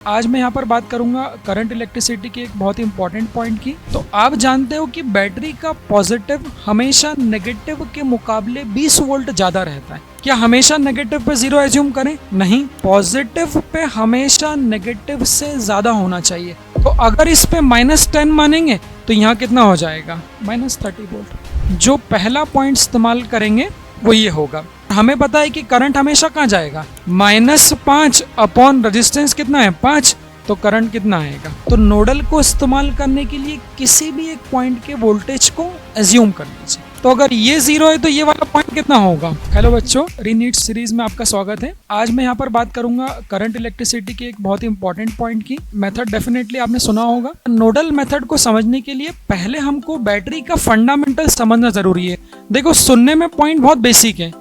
आज मैं यहाँ पर बात करूंगा करंट इलेक्ट्रिसिटी के एक बहुत ही इंपॉर्टेंट पॉइंट की। तो आप जानते हो कि बैटरी का पॉजिटिव हमेशा नेगेटिव के मुकाबले 20 वोल्ट ज्यादा रहता है। क्या हमेशा नेगेटिव पे जीरो एज्यूम करें? नहीं, पॉजिटिव पे हमेशा नेगेटिव से ज्यादा होना चाहिए। तो अगर इस पे -10 मानेंगे तो यहाँ कितना हो जाएगा? -30 वोल्ट। जो पहला पॉइंट इस्तेमाल करेंगे वो ये होगा। हमें पता है कि करंट हमेशा कहाँ जाएगा? -5 अपॉन रेजिस्टेंस कितना है? 5। तो करंट कितना आएगा? तो नोडल को इस्तेमाल करने के लिए किसी भी एक पॉइंट के वोल्टेज को एज्यूम कर लीजिए। तो अगर ये 0 है तो ये वाला पॉइंट कितना होगा? हेलो बच्चों, रीनीट सीरीज में आपका स्वागत है। आज मैं यहाँ पर बात करूंगा करंट इलेक्ट्रिसिटी के एक बहुत ही इंपॉर्टेंट पॉइंट की। मेथड डेफिनेटली आपने सुना होगा। नोडल मेथड को समझने के लिए पहले हमको बैटरी का फंडामेंटल समझना जरूरी है। देखो, सुनने में पॉइंट बहुत बेसिक है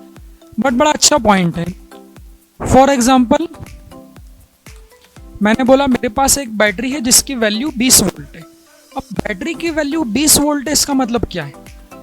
बट बड़ा अच्छा पॉइंट है। फॉर एग्जाम्पल, मैंने बोला मेरे पास एक बैटरी है जिसकी वैल्यू 20 वोल्ट है। अब बैटरी की वैल्यू 20 वोल्ट है, इसका मतलब क्या है?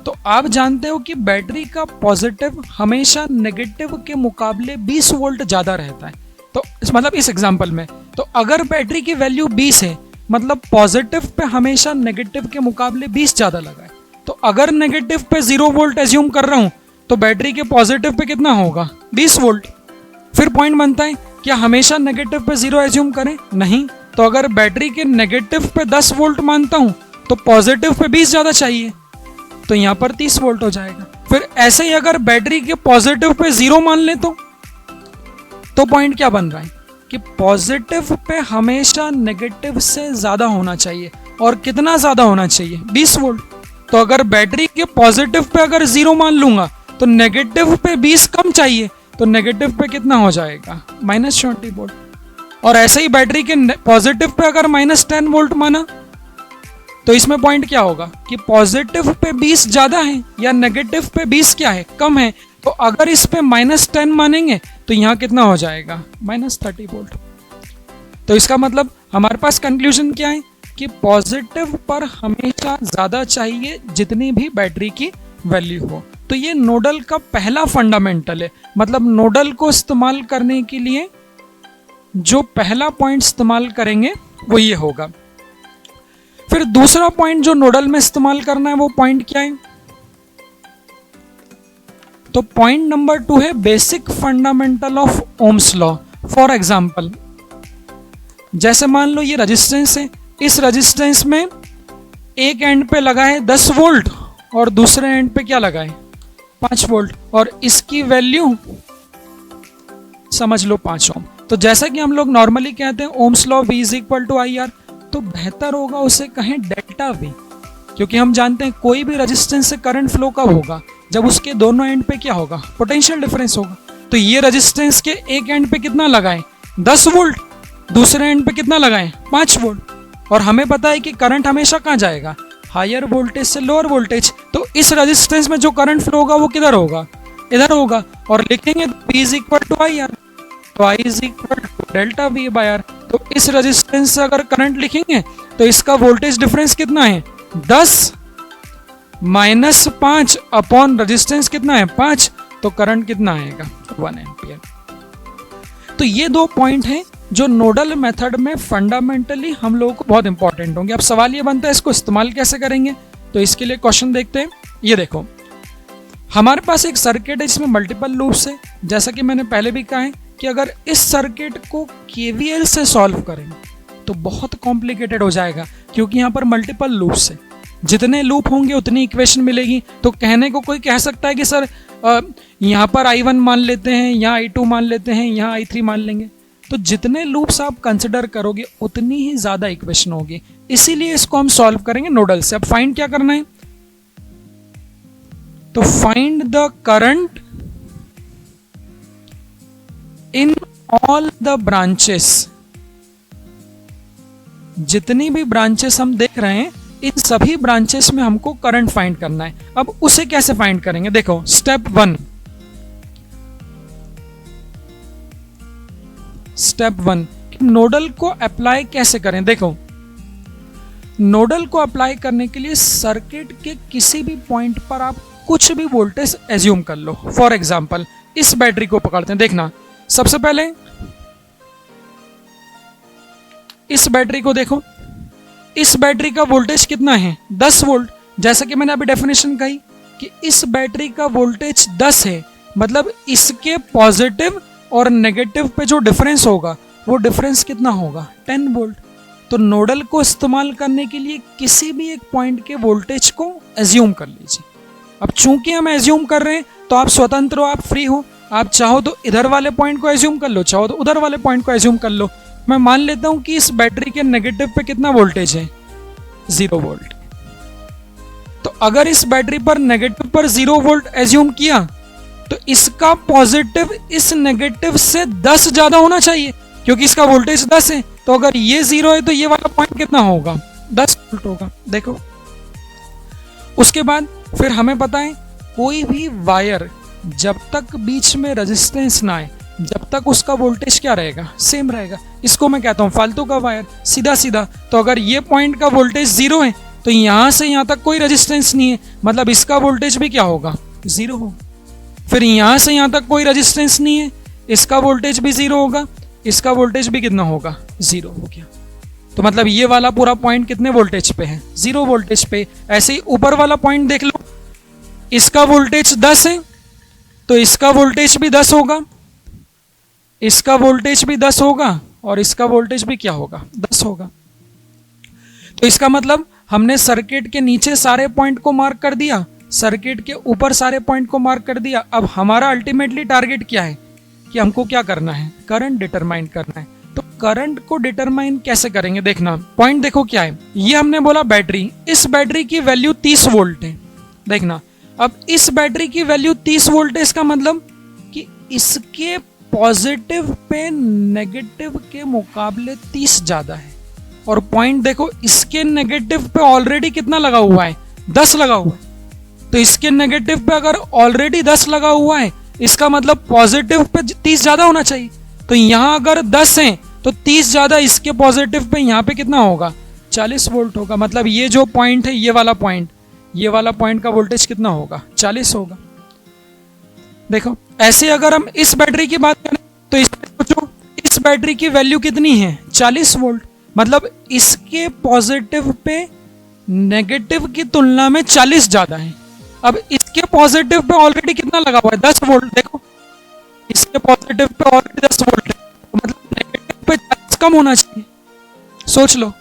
तो आप जानते हो कि बैटरी का पॉजिटिव हमेशा नेगेटिव के मुकाबले 20 वोल्ट ज़्यादा रहता है। तो मतलब इस एग्जाम्पल में, तो अगर बैटरी की वैल्यू 20 है मतलब पॉजिटिव पे हमेशा नेगेटिव के मुकाबले 20 ज़्यादा लगा है। तो अगर नेगेटिव पे 0 वोल्ट एज्यूम कर रहा हूँ तो बैटरी के पॉजिटिव पे कितना होगा? 20 वोल्ट। फिर पॉइंट बनता है, क्या हमेशा नेगेटिव पे 0 एज्यूम करें? नहीं। तो अगर बैटरी के नेगेटिव पे 10 वोल्ट मानता हूं तो पॉजिटिव पे 20 ज्यादा चाहिए, तो यहां पर 30 वोल्ट हो जाएगा। फिर ऐसे ही अगर बैटरी के पॉजिटिव पे 0 मान ले तो पॉइंट क्या बन रहा है कि पॉजिटिव पे हमेशा नेगेटिव से ज्यादा होना चाहिए। और कितना ज्यादा होना चाहिए? 20 वोल्ट। तो अगर बैटरी के पॉजिटिव पे अगर 0 मान लूंगा तो नेगेटिव पे 20 कम चाहिए, तो नेगेटिव पे कितना हो जाएगा? -20 वोल्ट। और ऐसे ही बैटरी के पॉजिटिव पे अगर -10 वोल्ट माना तो इसमें पॉइंट क्या होगा कि पॉजिटिव पे 20 ज्यादा है या नेगेटिव पे 20 क्या है? कम है। तो अगर इस पे -10 मानेंगे तो यहाँ कितना हो जाएगा? -30 वोल्ट। तो इसका मतलब हमारे पास कंक्लूजन क्या है कि पॉजिटिव पर हमेशा ज्यादा चाहिए जितनी भी बैटरी की वैल्यू हो। तो ये नोडल का पहला फंडामेंटल है। मतलब नोडल को इस्तेमाल करने के लिए जो पहला पॉइंट इस्तेमाल करेंगे वो ये होगा। फिर दूसरा पॉइंट जो नोडल में इस्तेमाल करना है वो पॉइंट क्या है? तो पॉइंट नंबर 2 है basic fundamental of Ohm's law. For example, जैसे मान लो ये रेजिस्टेंस है, इस रेजिस्टेंस में एक एंड पे लगा है 10 वोल्ट और दूसरे एंड पे क्या लगा है? 5 वोल्ट, और इसकी वैल्यू समझ लो 5 ओम। तो जैसा कि हम लोग नॉर्मली कहते हैं ओम्स लॉ V = IR, तो बेहतर होगा उसे कहें डेल्टा V, क्योंकि हम जानते हैं कोई भी रेजिस्टेंस से करंट फ्लो कब होगा? जब उसके दोनों एंड पे क्या होगा? पोटेंशियल डिफरेंस होगा। तो ये रेजिस्टेंस के एक एंड पे कितना लगाएं? 10 वोल्ट। दूसरे एंड पे कितना लगाएं? 5 वोल्ट। और हमें पता है कि करंट हमेशा कहाँ जाएगा? हायर वोल्टेज से लोअर वोल्टेज। तो इस रेजिस्टेंस में जो करंट फ्लो होगा वो किधर होगा? इधर होगा। और लिखेंगे V = IR, तो I = डेल्टा V/R। तो इस रेजिस्टेंस से अगर करंट लिखेंगे तो इसका वोल्टेज डिफरेंस कितना है? 10 - 5 अपॉन रेजिस्टेंस कितना है? 5। तो करंट कितना आएगा? 1 एम्पियर। तो ये दो पॉइंट हैं जो नोडल मेथड में फंडामेंटली हम लोगों को बहुत इंपॉर्टेंट होंगे। अब सवाल ये बनता है इसको इस्तेमाल कैसे करेंगे? तो इसके लिए क्वेश्चन देखते हैं। ये देखो, हमारे पास एक सर्किट है जिसमें मल्टीपल लूप्स है। जैसा कि मैंने पहले भी कहा है कि अगर इस सर्किट को KVL से सॉल्व करेंगे तो बहुत कॉम्प्लिकेटेड हो जाएगा, क्योंकि यहाँ पर मल्टीपल लूप्स है। जितने लूप होंगे उतनी इक्वेशन मिलेगी। तो कहने को कोई कह सकता है कि सर यहाँ पर I1 मान लेते हैं, यहाँ I2 मान लेते हैं, यहाँ I3 मान लेंगे। तो जितने लूप्स आप कंसिडर करोगे उतनी ही ज्यादा इक्वेशन होगी। इसीलिए इसको हम सॉल्व करेंगे नोडल से। अब फाइंड क्या करना है? तो find the current in all the branches. जितनी भी ब्रांचेस हम देख रहे हैं इन सभी ब्रांचेस में हमको करंट फाइंड करना है। अब उसे कैसे फाइंड करेंगे? देखो, स्टेप 1 नोडल को अप्लाई कैसे करें? देखो, नोडल को अप्लाई करने के लिए सर्किट के किसी भी पॉइंट पर आप कुछ भी वोल्टेज एज्यूम कर लो। फॉर एग्जाम्पल, इस बैटरी को पकड़ते हैं। देखना, सबसे पहले इस बैटरी को देखो, इस बैटरी का वोल्टेज कितना है 10 वोल्ट। जैसा कि मैंने अभी डेफिनेशन कही कि इस बैटरी का वोल्टेज 10 है, मतलब इसके पॉजिटिव और नेगेटिव पे जो डिफरेंस होगा वो डिफरेंस कितना होगा 10 वोल्ट। तो नोडल को इस्तेमाल करने के लिए किसी भी एक पॉइंट के वोल्टेज को एज्यूम कर लीजिए। अब चूंकि हम एज्यूम कर रहे हैं तो आप स्वतंत्र हो, आप फ्री हो, आप चाहो तो इधर वाले पॉइंट को एज्यूम कर लो, चाहो तो उधर वाले पॉइंट को एज्यूम कर लो। मैं मान लेता हूं कि इस बैटरी के नेगेटिव पे कितना वोल्टेज है 0 वोल्ट। तो अगर इस बैटरी पर नेगेटिव पर 0 वोल्ट एज्यूम किया तो इसका पॉजिटिव इस नेगेटिव से 10 ज्यादा होना चाहिए, क्योंकि इसका वोल्टेज 10 है। तो अगर ये 0 है तो ये वाला पॉइंट कितना होगा 10 वोल्ट होगा। देखो उसके बाद फिर हमें पता है कोई भी वायर जब तक बीच में रेजिस्टेंस ना आए जब तक उसका वोल्टेज क्या रहेगा सेम रहेगा। इसको मैं कहता हूं फालतू का वायर, सीधा सीधा। तो अगर ये पॉइंट का वोल्टेज 0 है तो यहां से यहां तक कोई रेजिस्टेंस नहीं है, मतलब इसका वोल्टेज भी क्या होगा 0 होगा। फिर यहां से यहां तक कोई रेजिस्टेंस नहीं है, इसका वोल्टेज भी 0 होगा, इसका वोल्टेज भी कितना होगा 0 हो गया। तो मतलब ये वाला पूरा पॉइंट कितने वोल्टेज पे है 0 वोल्टेज पे। ऐसे ही ऊपर वाला पॉइंट देख लो, इसका वोल्टेज 10 है तो इसका वोल्टेज भी 10 होगा, इसका वोल्टेज भी 10 होगा और इसका वोल्टेज भी क्या होगा 10 होगा। तो इसका मतलब हमने सर्किट के नीचे सारे पॉइंट को मार्क कर दिया, सर्किट के ऊपर सारे पॉइंट को मार्क कर दिया। अब हमारा अल्टीमेटली टारगेट क्या है कि हमको क्या करना है करंट डिटरमाइन करना है। तो करंट को डिटरमाइन कैसे करेंगे देखना, पॉइंट देखो क्या है। ये हमने बोला बैटरी, इस बैटरी की वैल्यू 30 वोल्ट है। देखना अब इस बैटरी की वैल्यू 30 वोल्ट है, इसका मतलब कि इसके पॉजिटिव पे नेगेटिव के मुकाबले 30 ज्यादा है। और पॉइंट देखो इसके नेगेटिव पे ऑलरेडी कितना लगा हुआ है 10 लगा हुआ है। तो इसके नेगेटिव पे अगर ऑलरेडी 10 लगा हुआ है इसका मतलब पॉजिटिव पे 30 ज्यादा होना चाहिए। तो यहां अगर 10 है तो 30 ज्यादा इसके पॉजिटिव पे यहां पे कितना होगा 40 वोल्ट होगा। मतलब ये जो पॉइंट है ये वाला पॉइंट का वोल्टेज कितना होगा 40 होगा। देखो ऐसे अगर हम इस बैटरी की बात करें तो सोचो इस बैटरी की वैल्यू कितनी है 40 वोल्ट, मतलब इसके पॉजिटिव पे नेगेटिव की तुलना में 40 ज्यादा है। अब इसके पॉजिटिव पे ऑलरेडी कितना लगा हुआ है 10 वोल्ट। देखो इसके पॉजिटिव पे ऑलरेडी 10 वोल्ट है, तो मतलब नेगेटिव पे 40 कम होना चाहिए। सोच लो,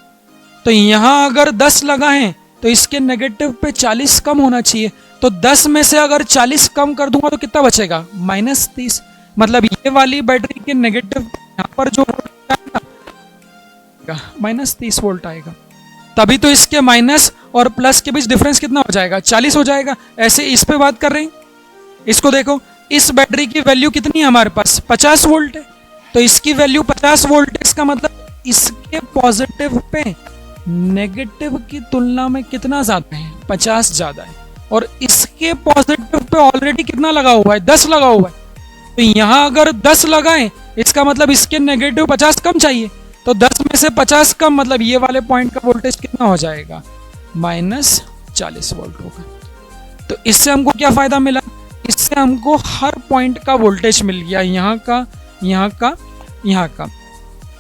तो यहां अगर 10 लगा है तो इसके नेगेटिव पे 40 कम होना चाहिए। तो 10 में से अगर 40 कम कर दूंगा तो कितना बचेगा -30। मतलब ये वाली बैटरी के नेगेटिव यहाँ पर जो वोल्ट आएगा -30 वोल्ट आएगा। तभी तो इसके माइनस और प्लस के बीच डिफरेंस कितना हो जाएगा 40 हो जाएगा। ऐसे इस पे बात कर रहे हैं, इसको देखो इस बैटरी की वैल्यू कितनी है हमारे पास 50 वोल्ट है। तो इसकी वैल्यू 50 वोल्ट है, इसका मतलब इसके पॉजिटिव पे नेगेटिव की तुलना में कितना ज्यादा है 50 ज्यादा है। और इसके पॉजिटिव पे ऑलरेडी कितना लगा हुआ है 10 लगा हुआ है। तो यहां अगर 10 लगाएं इसका मतलब इसके नेगेटिव 50 कम चाहिए। तो 10 में से 50 कम मतलब ये वाले पॉइंट का वोल्टेज कितना हो जाएगा -40 वोल्ट होगा। तो इससे हमको क्या फायदा मिला, इससे हमको हर पॉइंट का वोल्टेज मिल गया, यहाँ का यहाँ का यहाँ का।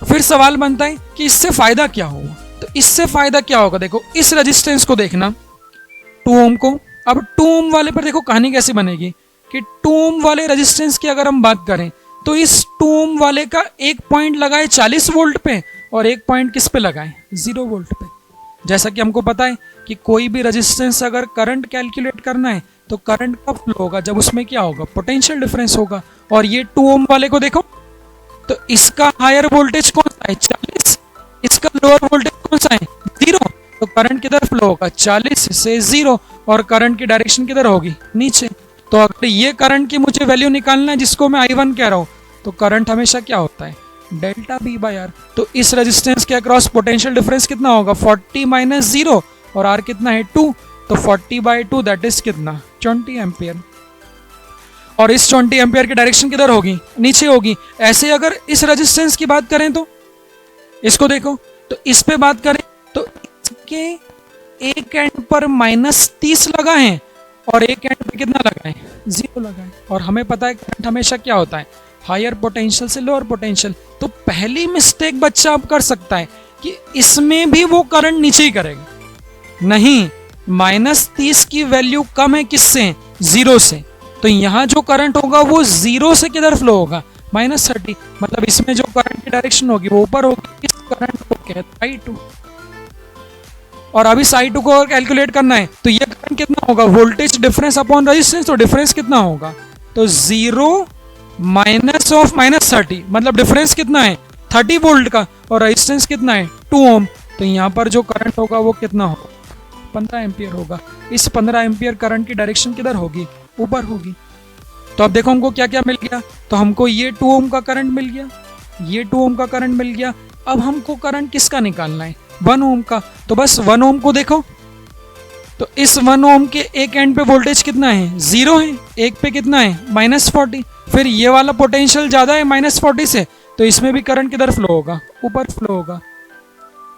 फिर सवाल बनता है कि इससे फायदा क्या होगा। तो इससे फायदा क्या होगा, देखो इस रेजिस्टेंस को देखना 2 ओम को। अब 2 ओम वाले पर देखो कहानी कैसी बनेगी कि 2 ओम वाले रेजिस्टेंस की अगर हम बात करें तो इस 2 ओम वाले का एक पॉइंट लगाए 40 वोल्ट पे और एक पॉइंट किस पे लगाए 0 वोल्ट पे। जैसा कि हमको पता है कि कोई भी रेजिस्टेंस अगर करंट कैलकुलेट करना है तो करंट कब फ्लो होगा जब उसमें क्या होगा पोटेंशियल डिफरेंस होगा। और ये 2 ओम वाले को देखो तो इसका हायर वोल्टेज कौन सा है 40, इसका लोअर वोल्टेज कौन सा है 0। तो करंट किधर फ्लो होगा 40 से 0 और करंट की डायरेक्शन किधर होगी नीचे। तो अगर ये करंट की मुझे वैल्यू निकालना है जिसको मैं I1 कह रहा हूं तो करंट हमेशा क्या होता है डेल्टा V/R। तो इस रेजिस्टेंस के अक्रॉस पोटेंशियल डिफरेंस कितना होगा 40 - 0 और R कितना है 2। तो 40/2 दैट इज कितना 20 एम्पियर। और इस 20 एम्पियर की डायरेक्शन किधर होगी नीचे होगी। ऐसे अगर इस रेजिस्टेंस की बात करें तो इसको देखो, तो इस पे बात करें तो इसके एक एंड पर -30 लगा है और एक एंड पे कितना लगा है 0 लगा है। और हमें पता है करंट हमेशा क्या होता है हायर पोटेंशियल से लोअर पोटेंशियल। तो पहली मिस्टेक बच्चा अब कर सकता है कि इसमें भी वो करंट नीचे ही करेगा, नहीं, -30 की वैल्यू कम है किससे, 0 से, तो यहां जो करंट होगा वो 0 से किधर फ्लो होगा, -30, मतलब इसमें जो करंट की डायरेक्शन होगी वो ऊपर होगी। इस करंट को कहते हैं I2। और अभी I2 को कैलकुलेट करना है तो ये करंट कितना होगा, वोल्टेज डिफरेंस अपॉन रेजिस्टेंस, तो डिफरेंस कितना होगा, तो 0 माइनस ऑफ -30, मतलब डिफरेंस कितना है 30 वोल्ट का, और रेजिस्टेंस कितना है 2 ओम, तो यहाँ पर जो करंट होगा वो कितना होगा, 15 एम्पियर होगा। इस 15 एम्पियर करंट की डायरेक्शन किधर होगी, ऊपर होगी। तो अब देखो हमको क्या क्या मिल गया, तो हमको ये 2 ओम का करंट मिल गया, ये 2 ओम का करंट मिल गया। अब हमको करंट किसका निकालना है, 1 ओम का, तो बस 1 ओम को देखो, तो इस 1 ओम के एक एंड पे वोल्टेज कितना है, 0 है, एक पे कितना है -40, फिर ये वाला पोटेंशियल ज्यादा है -40 से, तो इसमें भी करंट किधर फ्लो होगा, ऊपर फ्लो होगा,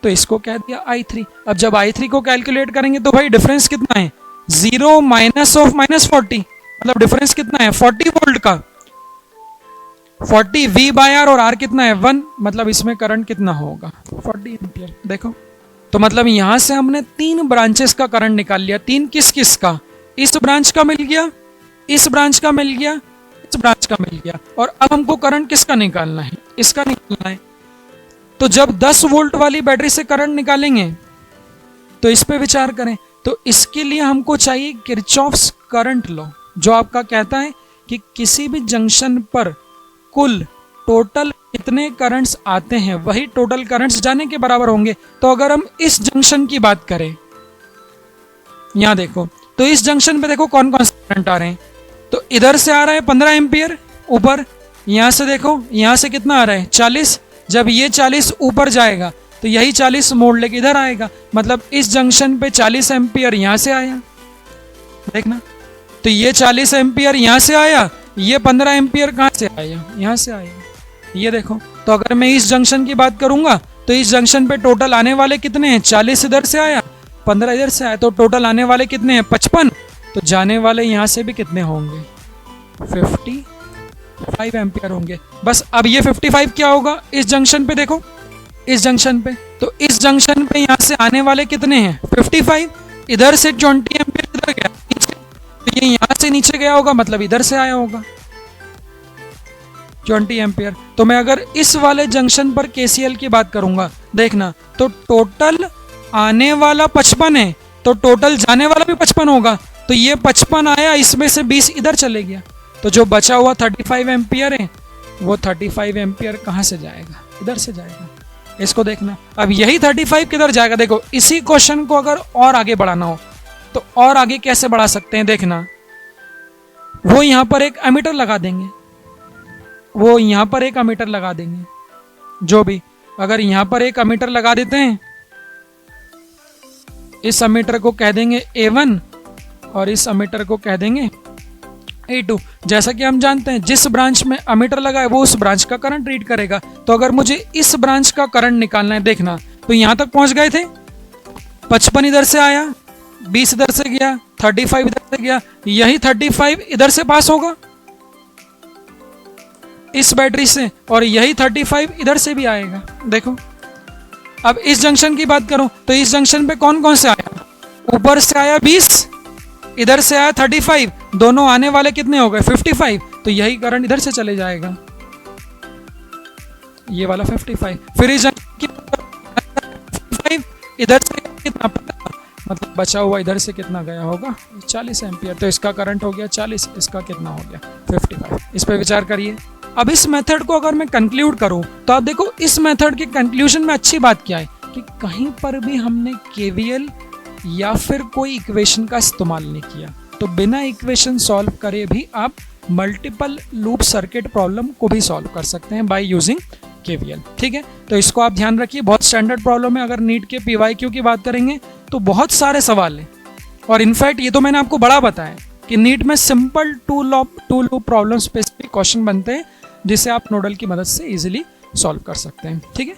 तो इसको कह दिया I3। अब जब I3 को कैलकुलेट करेंगे तो भाई डिफरेंस कितना है, 0 माइनस ऑफ -40, मतलब डिफरेंस कितना है 40 वोल्ट का, 40 V/R, और R कितना है 1, मतलब इसमें करंट कितना होगा 40 एम्पियर। देखो तो मतलब यहां से हमने 3 ब्रांचेस का करंट निकाल लिया। 3 किस किस का, इस ब्रांच का मिल गया, इस ब्रांच का मिल गया, इस ब्रांच का मिल गया, और अब हमको करंट किसका निकालना है, इसका निकालना है। तो जब 10 वोल्ट वाली बैटरी से करंट निकालेंगे तो इस पे विचार करें, तो इसके लिए हमको चाहिए किरचॉफ्स करंट लॉ, जो आपका कहता है कि किसी भी जंक्शन पर कुल टोटल कितने करंट्स आते हैं वही टोटल करंट्स जाने के बराबर होंगे। तो अगर हम इस जंक्शन की बात करें, यहां देखो, तो इस जंक्शन पे देखो कौन कौन से करंट आ रहे हैं, तो इधर से आ रहा है 15 एम्पियर ऊपर, यहां से देखो, यहां से कितना आ रहा है 40, जब ये 40 ऊपर जाएगा तो यही 40 मोड़ लेके इधर आएगा, मतलब इस जंक्शन पे 40 एम्पियर यहां से आया, देखना, तो ये 40 एम्पियर यहां से आया, ये 15 एम्पियर कहां से आया, यहां से आया, ये देखो। तो अगर मैं इस जंक्शन की बात करूंगा तो इस जंक्शन पे टोटल आने वाले कितने हैं, 40 इधर से आया, 15 इधर से आया, तो टोटल आने वाले कितने हैं 55, तो जाने वाले यहां से भी कितने होंगे 55 एम्पियर होंगे। बस अब ये 55 क्या होगा, इस जंक्शन पे देखो, इस जंक्शन पे, तो इस जंक्शन पे यहां से आने वाले कितने हैं 55, इधर से 20 एम्पियर इधर गया नीचे, तो ये यहां से नीचे गया होगा, मतलब इधर से आया होगा 20 एम्पियर। तो मैं अगर इस वाले जंक्शन पर KCL की बात करूंगा, देखना, तो टोटल आने वाला 55 है, तो टोटल जाने वाला भी 55 होगा, तो ये 55 आया, इसमें से 20 इधर चले गया, तो जो बचा हुआ 35 एम्पियर है वो 35 एम्पियर कहां से जाएगा, इधर से जाएगा। इसको देखना, अब यही 35 किधर जाएगा, देखो इसी क्वेश्चन को अगर और आगे बढ़ाना हो तो और आगे कैसे बढ़ा सकते हैं, देखना, वो यहां पर एक एमीटर लगा देंगे, वो यहां पर एक एमीटर लगा देंगे, जो भी, अगर यहां पर एक एमीटर लगा देते हैं, इस एमीटर को कह देंगे A1 और इस एमीटर को कह देंगे A2। जैसा कि हम जानते हैं जिस ब्रांच में एमीटर लगा है वो उस ब्रांच का करंट रीड करेगा। तो अगर मुझे इस ब्रांच का करंट निकालना है, देखना, तो यहां तक पहुंच गए थे, 55 इधर से आया, 20 इधर से गया, 35 इधर से गया, यही 35 इधर से पास होगा इस बैटरी से, और यही 35 इधर से भी आएगा। देखो अब इस जंक्शन की बात करूं तो इस जंक्शन पे कौन कौन से आया, ऊपर से आया 20, इधर से आया 35, दोनों आने वाले कितने हो गए 55, तो यही करंट इधर से चले जाएगा, ये वाला 55, फिर इस जंक्शन की 55 इधर से कितना, मतलब बचा हुआ इधर से कितना गया होगा 40 एम्पियर, तो इसका करंट हो गया 40, इसका कितना हो गया 55। इस पे विचार करिए। अब इस मेथड को अगर मैं कंक्लूड करूं तो आप देखो इस मेथड के कंक्लूजन में अच्छी बात क्या है कि कहीं पर भी हमने KVL या फिर कोई इक्वेशन का इस्तेमाल नहीं किया, तो बिना इक्वेशन सॉल्व करे भी आप मल्टीपल लूप सर्किट प्रॉब्लम को भी सॉल्व कर सकते हैं बाय यूजिंग KVL। ठीक है, तो इसको आप ध्यान रखिए, बहुत स्टैंडर्ड प्रॉब्लम है। अगर नीट के PYQ की बात करेंगे तो बहुत सारे सवाल हैं, और इनफैक्ट ये तो मैंने आपको बड़ा बताया कि नीट में simple two loop problem specific question बनते हैं जिसे आप नोडल की मदद से इजीली सॉल्व कर सकते हैं। ठीक है।